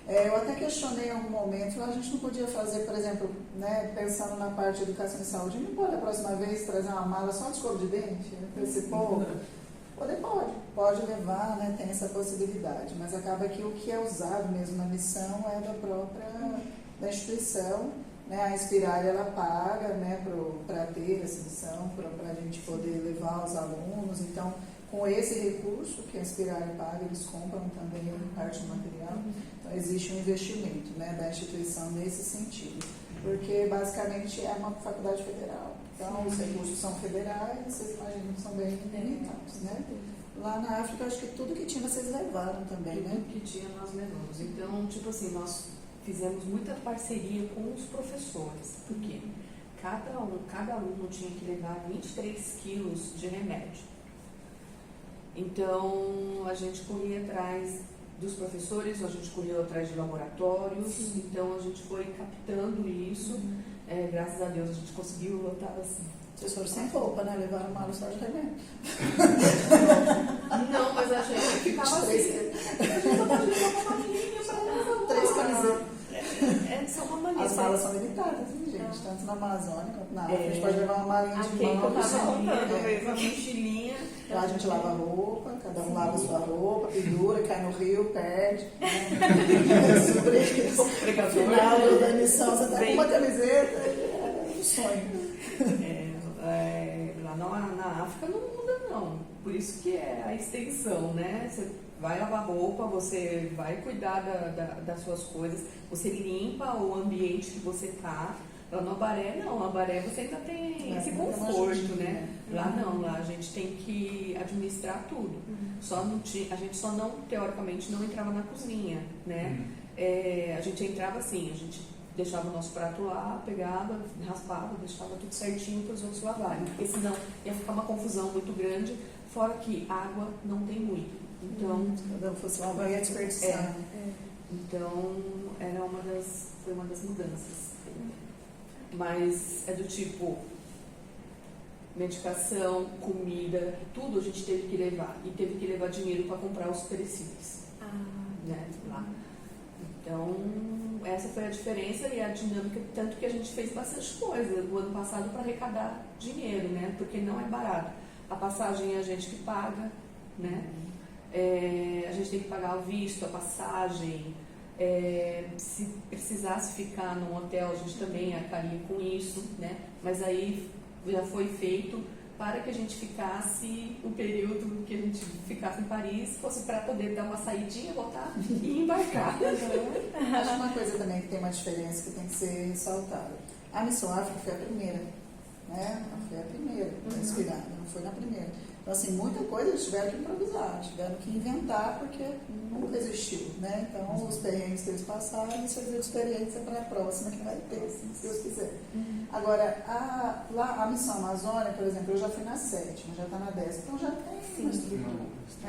[SPEAKER 2] Eu até questionei em algum momento, a gente não podia fazer, por exemplo, né, pensando na parte de educação e saúde, não pode a próxima vez trazer uma mala só de escova de dente, né, para esse povo? Pode levar, né, tem essa possibilidade, mas acaba que o que é usado mesmo na missão é da instituição, né, a Espiral ela paga, né, para ter essa missão, para a gente poder levar os alunos, então com esse recurso que a Espiral paga, eles compram também parte do material, então existe um investimento, né, da instituição nesse sentido, porque basicamente é uma faculdade federal. Então, os recursos são federais, vocês imaginam que são bem limitados, né? Lá na África, acho que tudo que tinha vocês levaram também, né?
[SPEAKER 3] Tudo que tinha nós levamos. Então, tipo assim, nós fizemos muita parceria com os professores. Por quê? cada aluno tinha que levar 23 quilos de remédio. Então, a gente corria atrás dos professores, a gente correu atrás de laboratórios. Sim. Então a gente foi captando isso. Graças a Deus a gente conseguiu lotar assim.
[SPEAKER 2] Vocês foram sem roupa, né? Levaram uma mala só de remédio.
[SPEAKER 3] Não, mas a gente ficava assim. A gente só pode levar uma malinha para
[SPEAKER 2] 3 camisetas.
[SPEAKER 1] É só uma malinha.
[SPEAKER 2] As malas são limitadas, hein, gente? Tanto na Amazônia quanto na África. A gente pode levar uma malinha de mão.
[SPEAKER 1] Aqui eu tava contando mesmo, uma mochilinha.
[SPEAKER 2] Lá a gente lava a roupa, cada um lava a sua roupa, pendura, cai no rio, perde. Sobre isso. No final da missão, você tá com uma camiseta, é um sonho.
[SPEAKER 3] Lá na África não muda, não. Por isso que é a extensão, né? Você vai lavar roupa, você vai cuidar das suas coisas, você limpa o ambiente que você tá. Lá no Abaré, não. No Abaré você ainda tem esse conforto, né? Lá não. Lá a gente tem que administrar tudo. A gente só não, teoricamente, não entrava na cozinha, né? A gente entrava assim, a gente deixava o nosso prato lá, pegava, raspava, deixava tudo certinho para os outros lavarem. Porque senão ia ficar uma confusão muito grande, fora que água não tem muito. Então,
[SPEAKER 2] cada um fosse uma banha desperdiçada.
[SPEAKER 3] Então, foi uma das mudanças. Mas é do tipo, medicação, comida, tudo a gente teve que levar. E teve que levar dinheiro para comprar os perecíveis. Né, lá. Então, essa foi a diferença e a dinâmica, tanto que a gente fez bastante coisa no ano passado para arrecadar dinheiro, né? Porque não é barato. A passagem é a gente que paga, né? A gente tem que pagar o visto, a passagem. Se precisasse ficar num hotel, a gente também arcaria com isso, né? Mas aí já foi feito para que a gente ficasse o período que a gente ficasse em Paris, fosse para poder dar uma saidinha, voltar e embarcar.
[SPEAKER 2] Acho uma coisa também que tem uma diferença que tem que ser ressaltada. A Missão África foi a primeira, né? Foi a primeira inspirada, não foi na primeira. Então, assim, muita coisa eles tiveram que improvisar, tiveram que inventar, porque nunca existiu, né? Então, os perrengues que eles passaram, isso serviu de experiência para a próxima que vai ter, assim, se Deus quiser. Agora, lá a Missão Amazônia, por exemplo, eu já fui na 7ª, já está na 10ª, então já tem uma estrutura.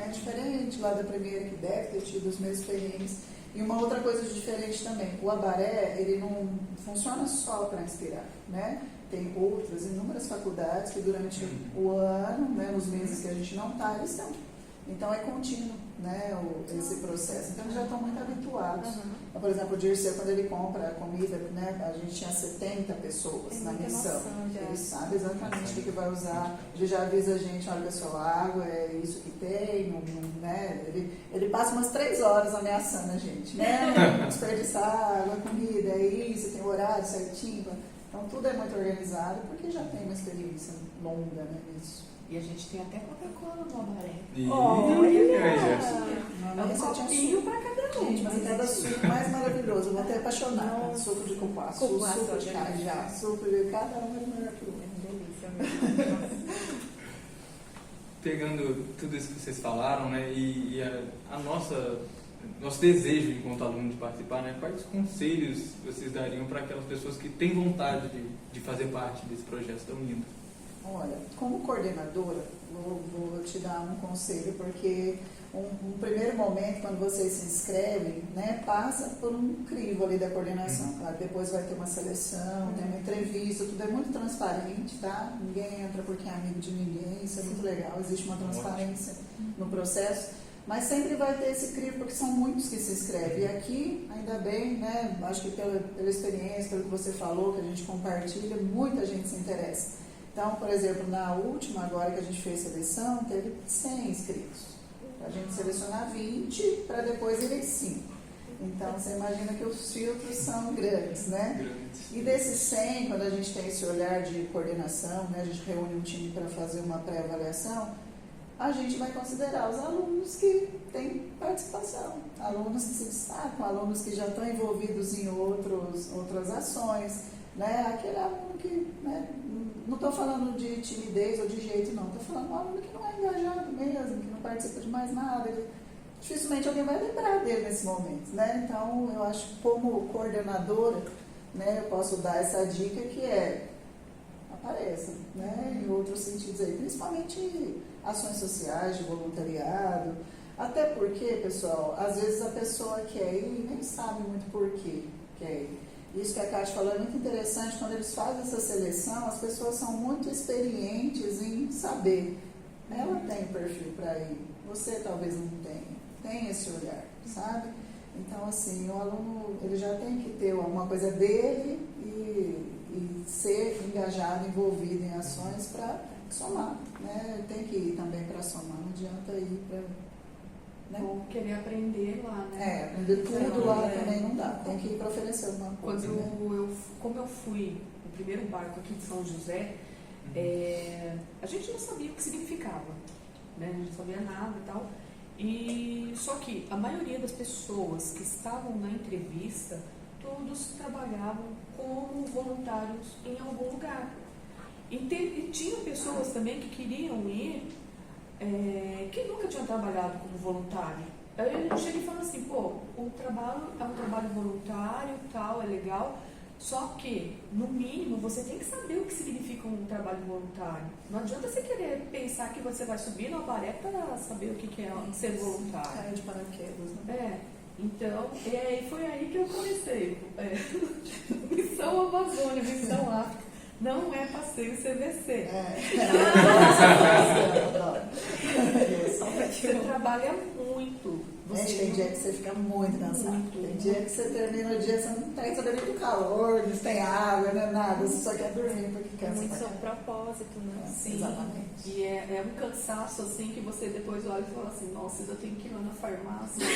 [SPEAKER 2] É diferente lá da primeira, que deve ter tido os mesmos perrengues. E uma outra coisa diferente também, o Abaré, ele não funciona só para inspirar, né? Tem outras, inúmeras faculdades que durante o ano, né, nos meses que a gente não está, eles estão. Então é contínuo, né, esse processo. Então eles já estão muito habituados. Então, por exemplo, o Dirceu, quando ele compra a comida, né, a gente tinha 70 pessoas na missão. Ele sabe exatamente o que vai usar. Ele já avisa a gente, olha pessoal, a água é isso que tem, né? Ele passa umas 3 horas ameaçando a gente, né? Não desperdiçar água, comida, é isso, tem o horário certinho. Então tudo é muito organizado porque já tem uma experiência longa, né, nisso.
[SPEAKER 3] E a gente tem até Coca-Cola no Abaré.
[SPEAKER 2] É um copinho para cada um. Gente, mas cada suco mais maravilhoso. Eu vou até apaixonar. Suco de cupuaçu, suco de cajá, suco de cada um é melhor que o outro.
[SPEAKER 1] Delícia mesmo.
[SPEAKER 4] Pegando tudo isso que vocês falaram, né, e nosso desejo enquanto aluno de participar, né, quais conselhos vocês dariam para aquelas pessoas que têm vontade de fazer parte desse projeto tão lindo?
[SPEAKER 2] Olha, como coordenadora, vou te dar um conselho, porque um primeiro momento, quando vocês se inscrevem, né, passa por um crivo ali da coordenação. Claro, depois vai ter uma seleção, tem uma entrevista, tudo é muito transparente, tá? Ninguém entra porque é amigo de ninguém, isso é muito legal, existe uma transparência no processo. Mas sempre vai ter esse crivo, porque são muitos que se inscrevem. E aqui, ainda bem, né, acho que pela experiência, pelo que você falou, que a gente compartilha, muita gente se interessa. Então, por exemplo, na última, agora que a gente fez seleção, teve 100 inscritos. A gente selecionar 20 para depois irem 5. Então, você imagina que os filtros são grandes, né? E desses 100, quando a gente tem esse olhar de coordenação, né, a gente reúne um time para fazer uma pré-avaliação, a gente vai considerar os alunos que têm participação, alunos que se destacam, alunos que já estão envolvidos em outras ações, né? Aquele aluno que, né, não estou falando de timidez ou de jeito, não, estou falando de um aluno que não é engajado mesmo, que não participa de mais nada, dificilmente alguém vai lembrar dele nesse momento, né? Então, eu acho que como coordenadora, né, eu posso dar essa dica que é apareçam, né? Em outros sentidos aí, principalmente ações sociais, de voluntariado. Até porque, pessoal, às vezes a pessoa quer ir e nem sabe muito por que quer ir. Isso que a Kátia falou é muito interessante, quando eles fazem essa seleção, as pessoas são muito experientes em saber. Ela tem perfil para ir, você talvez não tenha. Tem esse olhar, sabe? Então, assim, o aluno ele já tem que ter alguma coisa dele e ser engajado, envolvido em ações para somar, né? Tem que ir também para somar, não adianta ir para... Né?
[SPEAKER 3] Ou querer aprender lá, né?
[SPEAKER 2] Aprender tudo lá também não dá, tem que ir para oferecer alguma coisa.
[SPEAKER 3] Como eu fui no primeiro barco aqui de São José, a gente não sabia o que significava, né? A gente não sabia nada e tal. E só que a maioria das pessoas que estavam na entrevista, todos trabalhavam como voluntários em algum lugar. E tinha pessoas também que queriam ir, que nunca tinham trabalhado como voluntário. Aí a gente chega e fala assim, pô, o trabalho é um trabalho voluntário, tal, é legal, só que, no mínimo, você tem que saber o que significa um trabalho voluntário. Não adianta você querer pensar que você vai subir na baré para saber o que é ser voluntário.
[SPEAKER 2] Cara de paraquedas, né?
[SPEAKER 3] Então, foi aí que eu comecei. Missão Amazônia, Missão África. Não é passeio CVC. Você trabalha muito.
[SPEAKER 2] Tem dia que você fica muito cansado. Tem dia que você termina o dia, você não tem sabendo do calor, não tem água, não é nada, você só quer dormir porque quer.
[SPEAKER 1] Muito sob propósito, né?
[SPEAKER 3] Sim,
[SPEAKER 2] exatamente.
[SPEAKER 3] E é um cansaço assim que você depois olha e fala assim, nossa, eu tenho que ir lá na farmácia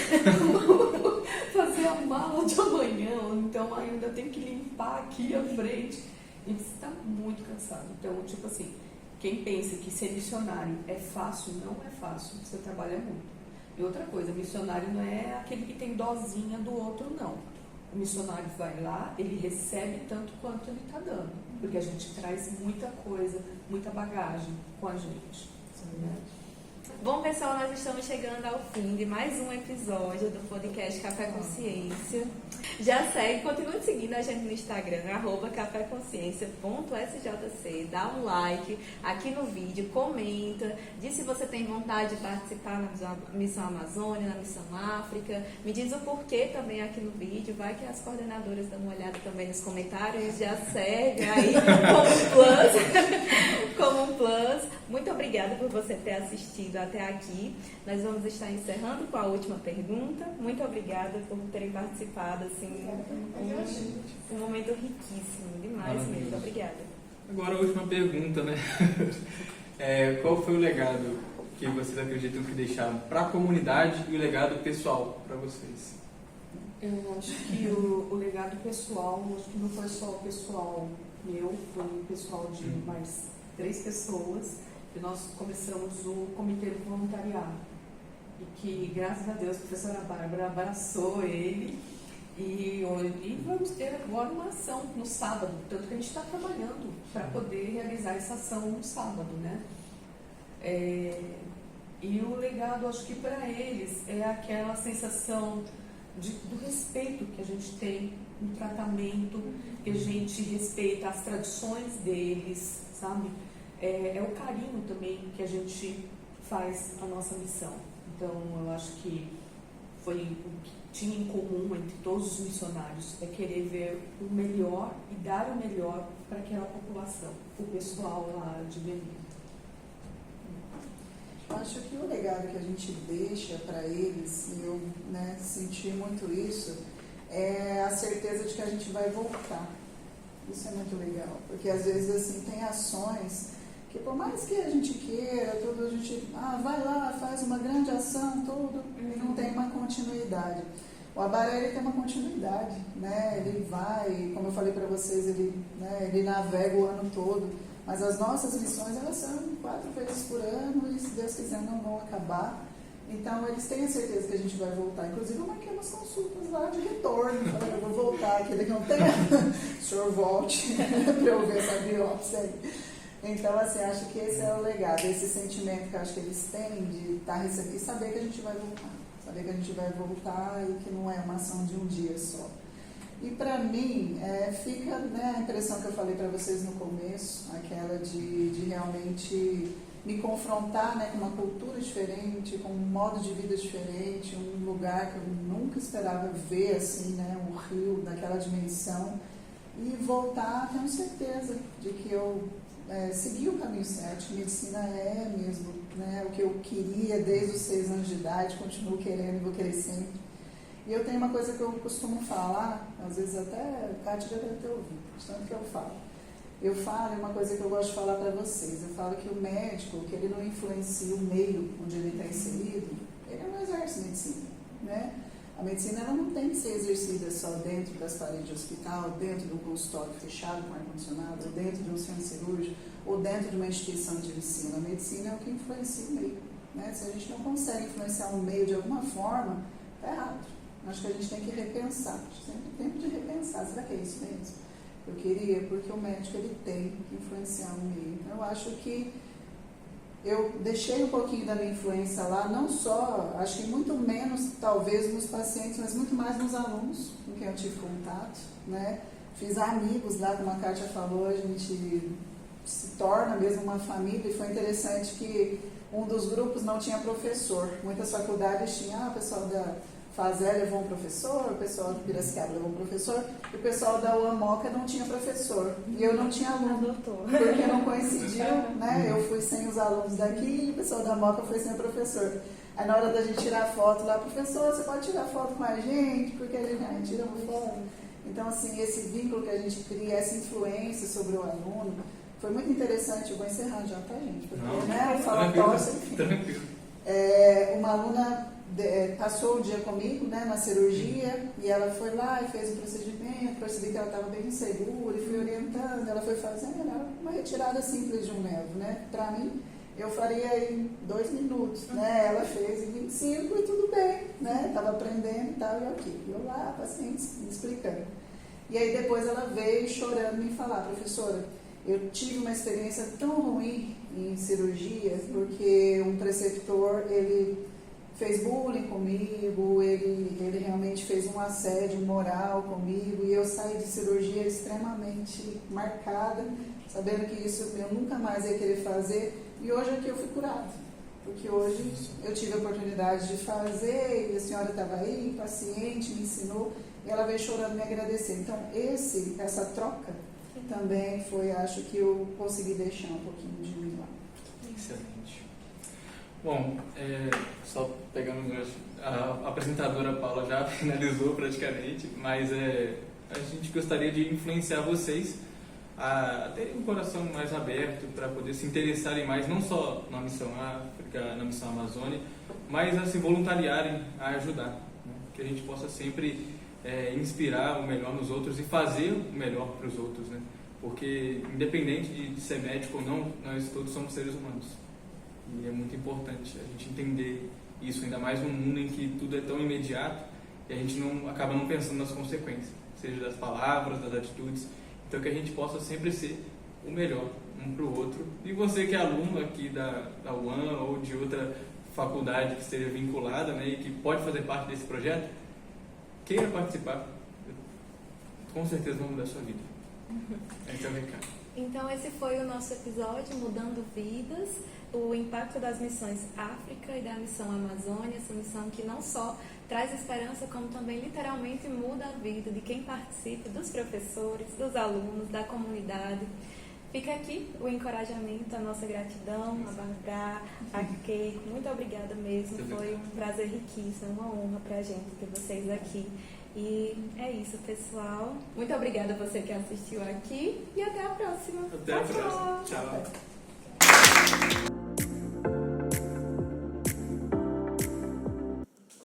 [SPEAKER 3] fazer a mala de amanhã, ou então ainda tenho que limpar aqui a frente. E você está muito cansado. Então, tipo assim, quem pensa que ser missionário é fácil, não é fácil. Você trabalha muito. E outra coisa, missionário não é aquele que tem dosinha do outro, não. O missionário vai lá, ele recebe tanto quanto ele está dando. Porque a gente traz muita coisa, muita bagagem com a gente. Né?
[SPEAKER 1] Bom, pessoal, nós estamos chegando ao fim de mais um episódio do podcast Café Consciência. Já segue, continue seguindo a gente no Instagram, @caféconsciência.sjc, dá um like aqui no vídeo, comenta, diz se você tem vontade de participar na Missão Amazônia, na Missão África, me diz o porquê também aqui no vídeo, vai que as coordenadoras dão uma olhada também nos comentários, já segue aí como um plus. Muito obrigada por você ter assistido até aqui. Nós vamos estar encerrando com a última pergunta. Muito obrigada por terem participado. Assim, um momento riquíssimo, demais mesmo. Obrigada.
[SPEAKER 4] Agora a última pergunta, né? Qual foi o legado que vocês acreditam que deixaram para a comunidade e o legado pessoal para vocês?
[SPEAKER 3] Eu acho que o legado pessoal, acho que não foi só o pessoal meu, foi o pessoal de mais 3 pessoas. E nós começamos o Comitê do Voluntariado. E que, graças a Deus, a professora Bárbara abraçou ele. E vamos ter agora uma ação no sábado. Tanto que a gente está trabalhando para poder realizar essa ação no sábado, né? E o legado, acho que para eles, é aquela sensação do respeito que a gente tem no tratamento, que a gente respeita as tradições deles, sabe? É o carinho também que a gente faz a nossa missão. Então, eu acho que foi o que tinha em comum entre todos os missionários, é querer ver o melhor e dar o melhor para aquela população, o pessoal lá de Belém.
[SPEAKER 2] Eu acho que o legado que a gente deixa para eles, e eu senti muito isso, é a certeza de que a gente vai voltar. Isso é muito legal, porque às vezes assim, tem ações que por mais que a gente queira, tudo, a gente vai lá, faz uma grande ação, tudo, e não tem uma continuidade. O Abaré, ele tem uma continuidade, né? Ele vai, como eu falei para vocês, ele navega o ano todo, mas as nossas missões, elas são 4 vezes por ano e, se Deus quiser, não vão acabar. Então, eles têm a certeza que a gente vai voltar. Inclusive, eu marquei umas consultas lá de retorno. Falei, eu vou voltar aqui daqui a um tempo. O senhor volte para eu ver essa biópsia aí. Então, assim, acho que esse é o legado, esse sentimento que eu acho que eles têm de estar recebendo e saber que a gente vai voltar. Saber que a gente vai voltar e que não é uma ação de um dia só. E para mim, fica, né, a impressão que eu falei para vocês no começo, aquela de realmente me confrontar, né, com uma cultura diferente, com um modo de vida diferente, um lugar que eu nunca esperava ver, assim, né, um rio daquela dimensão, e voltar tendo certeza de que eu segui o caminho certo, que medicina é mesmo, né, o que eu queria desde os 6 anos de idade, continuo querendo e vou querer sempre. E eu tenho uma coisa que eu costumo falar, às vezes até a Kátia já deve ter ouvido, tanto que eu falo. Eu falo uma coisa que eu gosto de falar para vocês. Eu falo que o médico, que ele não influencia o meio onde ele está inserido, ele não exerce medicina, né? A medicina ela não tem que ser exercida só dentro das paredes do hospital, dentro de um consultório fechado com ar-condicionado, ou dentro de um centro cirúrgico, ou dentro de uma instituição de ensino. A medicina é o que influencia o meio, né? Se a gente não consegue influenciar o meio de alguma forma, está errado. Acho que a gente tem que repensar, sempre tem tempo de repensar. Será que é isso mesmo? Eu queria, porque o médico ele tem que influenciar o meio. Então, eu acho que eu deixei um pouquinho da minha influência lá, não só, acho que muito menos talvez nos pacientes, mas muito mais nos alunos com quem eu tive contato, né? Fiz amigos lá, como a Kátia falou, a gente se torna mesmo uma família, e foi interessante que um dos grupos não tinha professor. Muitas faculdades tinham, o pessoal da Fazé levou um professor, o pessoal do Piracicaba levou um professor, e o pessoal da UAMOCA não tinha professor. E eu não tinha aluno, porque não coincidiu, né? Eu fui sem os alunos daqui e o pessoal da MOCA foi sem o professor. Aí na hora da gente tirar foto lá, professor, você pode tirar foto com a gente? Porque a gente tira uma foto. Então, assim, esse vínculo que a gente cria, essa influência sobre o aluno, foi muito interessante. Eu vou encerrar já, tá, gente? Porque, né, o falatório, enfim. Uma aluna passou o dia comigo, né, na cirurgia, e ela foi lá e fez o procedimento, percebi que ela estava bem insegura e fui orientando, ela foi fazendo uma retirada simples de um nervo, né? Para mim, eu faria em 2 minutos, né? Ela fez em 25 e tudo bem, né? Estava aprendendo e tal, e ok. Eu lá, paciente, me explicando. E aí depois ela veio chorando me falar, professora, eu tive uma experiência tão ruim em cirurgia, porque um preceptor, ele fez bullying comigo, ele realmente fez um assédio moral comigo, e eu saí de cirurgia extremamente marcada, sabendo que isso eu nunca mais ia querer fazer, e hoje aqui eu fui curada, porque hoje eu tive a oportunidade de fazer, e a senhora estava aí, paciente, me ensinou, e ela veio chorando me agradecer. Então essa troca também foi, acho que eu consegui deixar um pouquinho de mim lá.
[SPEAKER 4] Excelente. Bom, só pegando a apresentadora Paula já finalizou praticamente, mas a gente gostaria de influenciar vocês a terem um coração mais aberto para poder se interessarem mais, não só na Missão África, na Missão Amazônia, mas a se voluntariarem a ajudar, né? Que a gente possa sempre inspirar o melhor nos outros e fazer o melhor para os outros, né? Porque independente de ser médico ou não, nós todos somos seres humanos. E é muito importante a gente entender isso, ainda mais num mundo em que tudo é tão imediato e a gente acaba não pensando nas consequências, seja das palavras, das atitudes. Então que a gente possa sempre ser o melhor um para o outro. E você que é aluno aqui da UAM ou de outra faculdade que esteja vinculada, né, e que pode fazer parte desse projeto, queira participar, com certeza vai mudar a sua vida. Esse é o recado.
[SPEAKER 1] Então esse foi o nosso episódio Mudando Vidas, o impacto das missões África e da missão Amazônia, essa missão que não só traz esperança, como também literalmente muda a vida de quem participa, dos professores, dos alunos, da comunidade. Fica aqui o encorajamento, a nossa gratidão, a Barbara, a Keiko, muito obrigada mesmo, foi um prazer riquíssimo, uma honra pra gente ter vocês aqui. E é isso, pessoal. Muito obrigada a você que assistiu aqui e até a próxima.
[SPEAKER 4] Até a próxima. Tchau.